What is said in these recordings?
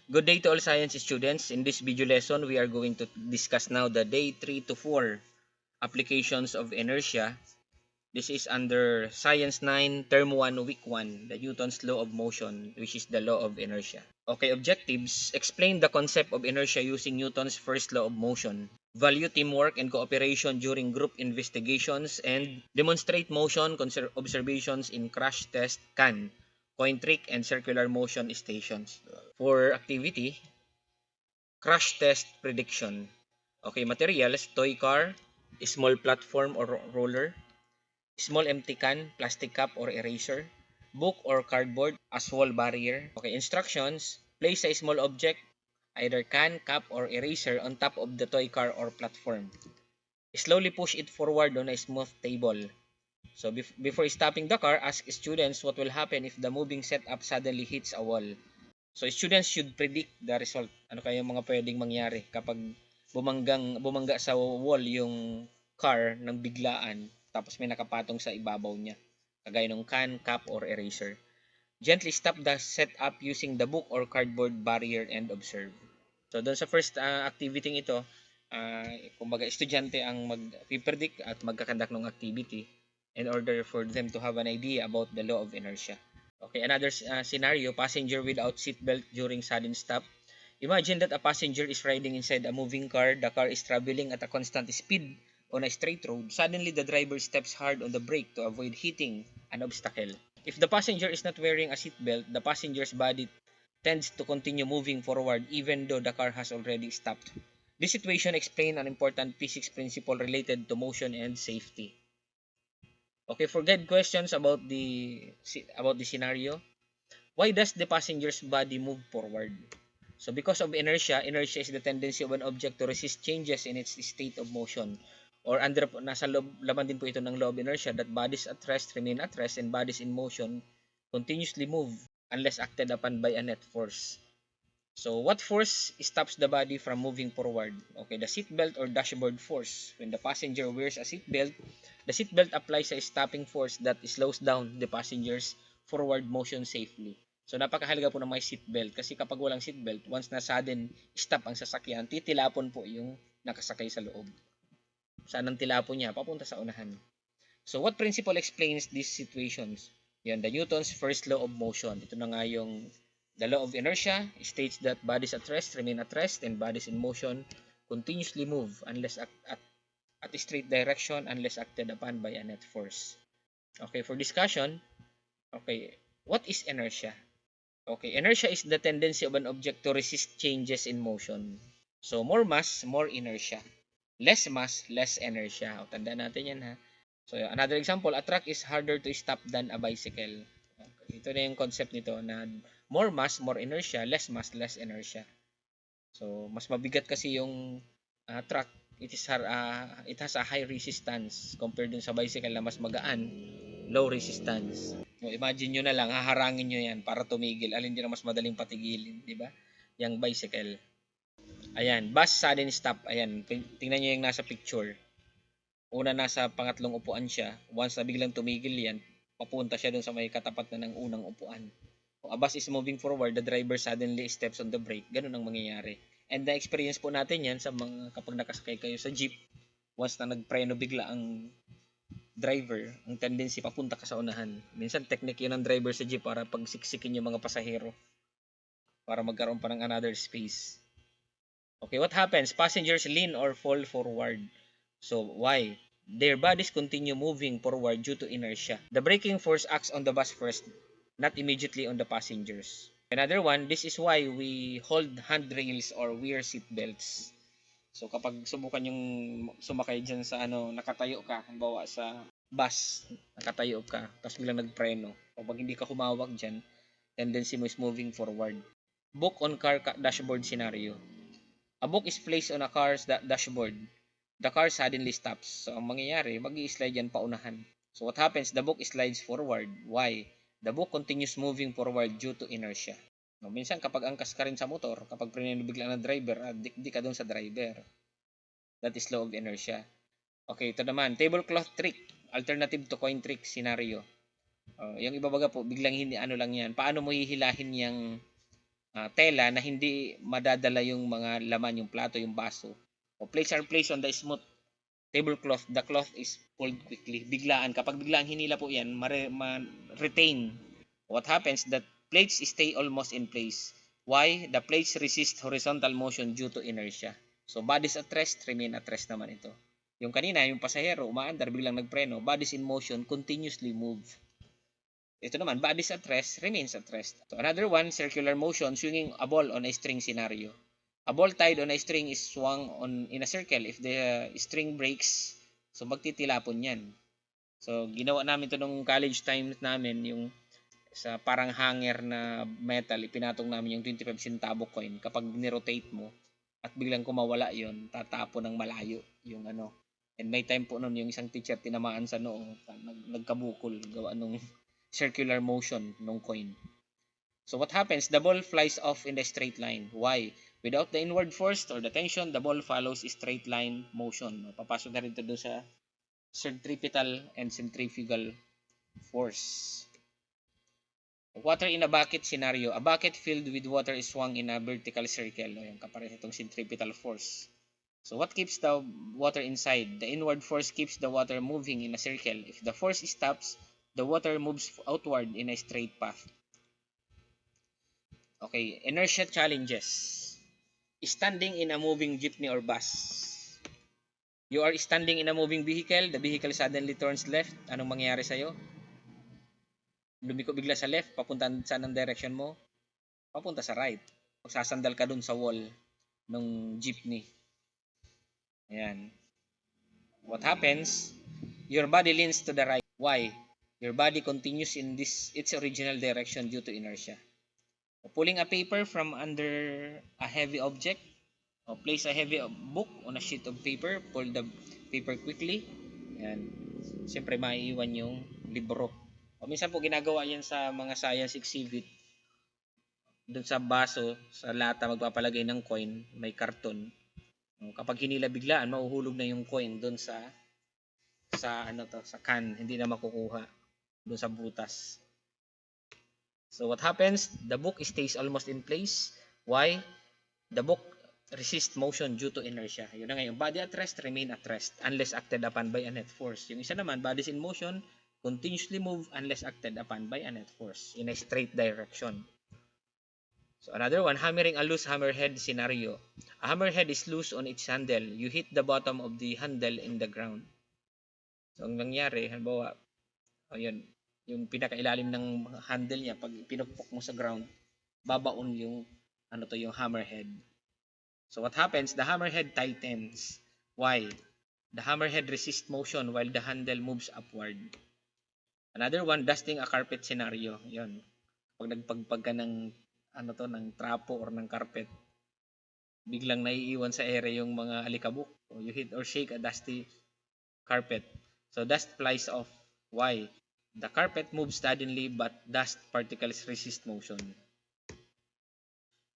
Good day to all science students. In this video lesson, we are going to discuss now the day 3 to 4 applications of inertia. This is under Science 9, Term 1, Week 1, the Newton's law of motion, which is the law of inertia. Okay, objectives. Explain the concept of inertia using Newton's first law of motion. Value teamwork and cooperation during group investigations, and demonstrate motion observations in crash test can, coin trick, and circular motion stations. For activity, crash test prediction. Okay, materials, toy car, small platform or roller, small empty can, plastic cup or eraser, book or cardboard as wall barrier. Okay, instructions, place a small object, either can, cup, or eraser on top of the toy car or platform. Slowly push it forward on a smooth table. So before stopping the car, ask students what will happen if the moving setup suddenly hits a wall. So students should predict the result. Ano kaya mga pwedeng mangyari kapag bumangga sa wall yung car ng biglaan tapos may nakapatong sa ibabaw niya. Kagaya ng can, cup, or eraser. Gently stop the setup using the book or cardboard barrier and observe. So doon sa first activity ito, kumbaga estudyante ang mag-predict at magkakandak ng activity in order for them to have an idea about the law of inertia. Okay, another scenario, passenger without seatbelt during sudden stop. Imagine that a passenger is riding inside a moving car. The car is traveling at a constant speed on a straight road. Suddenly, the driver steps hard on the brake to avoid hitting an obstacle. If the passenger is not wearing a seatbelt, the passenger's body tends to continue moving forward even though the car has already stopped. This situation explains an important physics principle related to motion and safety. Okay, for guide questions about the scenario, why does the passenger's body move forward? So because of inertia, inertia is the tendency of an object to resist changes in its state of motion. Or nasa laman din po ito ng law of inertia that bodies at rest remain at rest and bodies in motion continuously move unless acted upon by a net force. So what force stops the body from moving forward? Okay, the seatbelt or dashboard force. When the passenger wears a seatbelt, the seatbelt applies a stopping force that slows down the passenger's forward motion safely. So napakahalaga po ng may seatbelt kasi kapag walang seatbelt, once na sudden stop ang sasakyan, titilapon po yung nakasakay sa loob. Saan ang tilapon niya? Papunta sa unahan. So what principle explains these situations? Yan, the Newton's first law of motion. Ito na nga yung the law of inertia states that bodies at rest remain at rest and bodies in motion continuously move unless at a straight direction unless acted upon by a net force. Okay, for discussion, okay, what is inertia? Okay, inertia is the tendency of an object to resist changes in motion. So, more mass, more inertia. Less mass, less inertia. O, tandaan natin yan ha. So, another example, a truck is harder to stop than a bicycle. Okay, ito na yung concept nito na more mass, more inertia, less mass, less inertia. So, mas mabigat kasi yung truck. It has a high resistance compared dun sa bicycle na mas magaan, low resistance. So, imagine nyo na lang, haharangin nyo yan para tumigil. Alin din ang mas madaling patigilin, di ba? Yung bicycle. Ayan, bus sudden stop. Ayan, tingnan nyo yung nasa picture. Una nasa pangatlong upuan siya. Once na biglang tumigil yan, papunta siya dun sa may katapat na ng unang upuan. Kung a bus is moving forward, the driver suddenly steps on the brake. Ganun ang mangyayari. And na-experience po natin yan sa mga kapag nakasakay kayo sa jeep. Once na nagpreno bigla ang driver, ang tendency papunta ka sa unahan. Minsan technique yun ng driver sa jeep para pagsiksikin yung mga pasahero para magkaroon pa ng another space. Okay, what happens? Passengers lean or fall forward. So, why? Their bodies continue moving forward due to inertia. The braking force acts on the bus first, not immediately on the passengers. Another one, this is why we hold handrails or wear seat belts. So kapag subukan yung sumakay dyan sa nakatayo ka, halimbawa sa bus, nakatayo ka, tapos biglang nagpreno. Kapag hindi ka humawak dyan, tendency mo is moving forward. Book on car dashboard scenario. A book is placed on a car's dashboard. The car suddenly stops. So ang mangyayari, mag-i-slide yan paunahan. So what happens? The book slides forward. Why? The book continues moving forward due to inertia. No, minsan kapag angkas ka rin sa motor, kapag prineno bigla ng driver, di ka doon sa driver. That is law of inertia. Okay, ito naman, tablecloth trick, alternative to coin trick scenario. Yung iba baga po, biglang hindi lang yan. Paano mo hihilahin yung tela na hindi madadala yung mga laman, yung plato, yung baso. O plates are placed on the smooth tablecloth. The cloth is pulled quickly. Biglaan. Kapag biglaan hinila po yan, retain. What happens? The plates stay almost in place. Why? The plates resist horizontal motion due to inertia. So bodies at rest, remain at rest naman ito. Yung kanina, yung pasahero, umaandar, biglang nagpreno, bodies in motion continuously move. Ito naman, bodies at rest, remains at rest. So another one, circular motion, swinging a ball on a string scenario. A ball tied on a string is swung in a circle. If the string breaks, so magtitilapon yan. So ginawa namin ito nung college times namin, yung sa parang hanger na metal, ipinatong namin yung 25 centavo coin. Kapag nirotate mo at biglang kumawala yon, tatapon ng malayo yung ano. And may time po noon yung isang teacher tinamaan sa noo, nagkabukol gawa nung circular motion ng coin. So what happens? The ball flies off in a straight line. Why? Without the inward force or the tension, the ball follows straight line motion. Papasok na rin ito doon sa centripetal and centrifugal force. Water in a bucket scenario. A bucket filled with water is swung in a vertical circle. Yung kapares itong centripetal force. So what keeps the water inside? The inward force keeps the water moving in a circle. If the force stops, the water moves outward in a straight path. Okay, inertia challenges. Standing in a moving jeepney or bus. You are standing in a moving vehicle, the vehicle suddenly turns left. Anong mangyayari sa'yo? Lumiko bigla sa left, papunta saan ang direction mo? Papunta sa right. Magsasandal ka dun sa wall ng jeepney. Ayan. What happens? Your body leans to the right. Why? Your body continues in its original direction due to inertia. Pulling a paper from under a heavy object. Place a heavy book on a sheet of paper. Pull the paper quickly. Ayan. Siyempre, maiiwan yung libro. Minsan po ginagawa yan sa mga science exhibit. Doon sa baso, sa lata, magpapalagay ng coin, may karton. Kapag hinila biglaan, mahuhulog na yung coin doon sa can, hindi na makukuha doon sa butas. So what happens? The book stays almost in place. Why? The book resists motion due to inertia. Yun na nga, yung body at rest, remain at rest unless acted upon by a net force. Yung isa naman, bodies in motion, continuously move unless acted upon by a net force in a straight direction. So another one, hammering a loose hammerhead scenario. A hammerhead is loose on its handle. You hit the bottom of the handle in the ground. So ang nangyari, halimbawa, ayun, yung pinakailalim ng handle niya, pag pinukpok mo sa ground, babaon yung yung hammerhead. So what happens? The hammerhead tightens. Why? The hammerhead resists motion while the handle moves upward. Another one, dusting a carpet scenario. Yun. Pag nagpagpag ka ng ng trapo or ng carpet, biglang naiiwan sa ere yung mga alikabok. So you hit or shake a dusty carpet. So dust flies off. Why? The carpet moves suddenly but dust particles resist motion.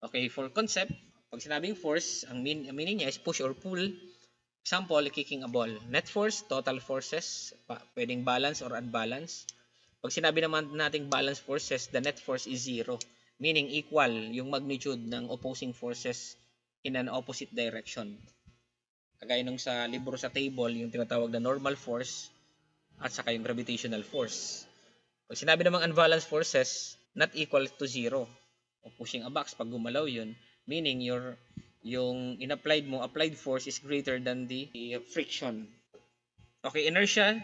Okay, for concept, pag sinabing force, ang meaning niya is push or pull. Example, kicking a ball. Net force, total forces, pwedeng balance or unbalance. Pag sinabi naman nating balance forces, the net force is zero. Meaning equal yung magnitude ng opposing forces in an opposite direction. Kagaya nung sa libro sa table, yung tinatawag na normal force at saka yung gravitational force. Pag sinabi namang unbalanced forces, not equal to zero. O pushing a box, pag gumalaw yun, meaning yung applied force is greater than the friction. Okay, inertia,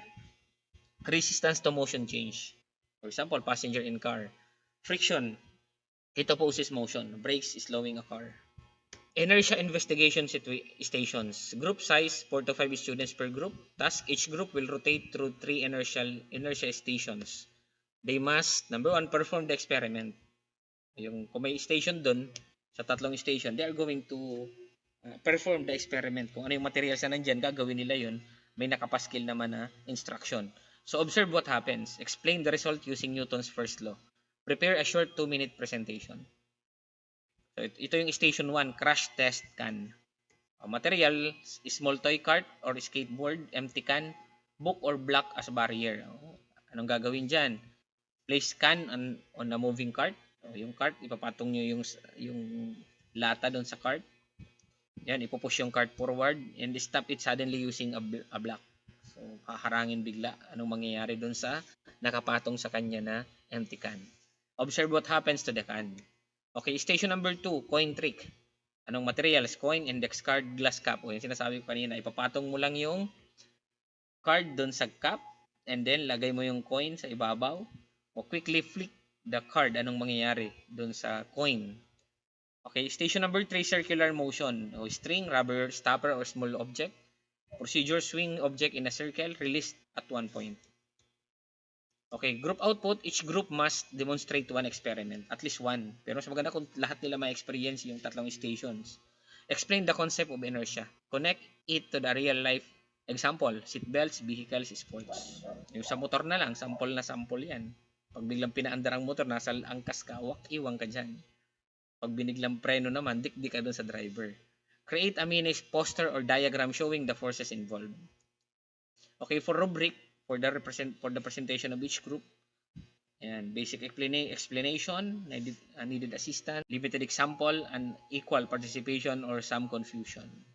resistance to motion change. For example, passenger in car. Friction, it opposes motion. Brakes, slowing a car. Inertia investigation stations. Group size, 4 to 5 students per group. Task, each group will rotate through 3 inertia stations. They must, number 1, perform the experiment. Kung may station dun, sa tatlong station, they are going to perform the experiment. Kung ano yung materials na nandyan, gagawin nila yun. May nakapaskil naman na instruction. So observe what happens. Explain the result using Newton's first law. Prepare a short 2-minute presentation. So ito yung station 1, crash test can. Material, small toy cart or skateboard, empty can, book or block as barrier. Anong gagawin dyan? Place can on a moving cart. Yung cart, ipapatong nyo yung lata doon sa cart. Yan, ipupush yung cart forward and stop it suddenly using a block. So, haharangin bigla. Anong mangyayari doon sa nakapatong sa kanya na empty can. Observe what happens to the can. Okay, station number 2, coin trick. Anong materials? Coin, index card, glass cup. O yung sinasabi ko kanina, ipapatong mo lang yung card doon sa cup and then lagay mo yung coin sa ibabaw o quickly flick the card. Anong mangyayari doon sa coin? Okay, station number 3, circular motion. O string, rubber, stopper, or small object. Procedure, swing object in a circle, release at one point. Okay, group output, each group must demonstrate one experiment, at least one. Pero mas maganda kung lahat nila ma-experience yung tatlong stations. Explain the concept of inertia. Connect it to the real life example, seatbelts, vehicles, sports. Yung sa motor na lang, sample na sample yan. Pag biglang pinaandar ang motor, nasa angkas ka, iwang ka dyan. Pag biniglang preno naman, dik-dik ka dun sa driver. Create a mini poster or diagram showing the forces involved. Okay, for rubric, for the presentation of each group, and basic explanation, needed assistance, limited example, and equal participation or some confusion.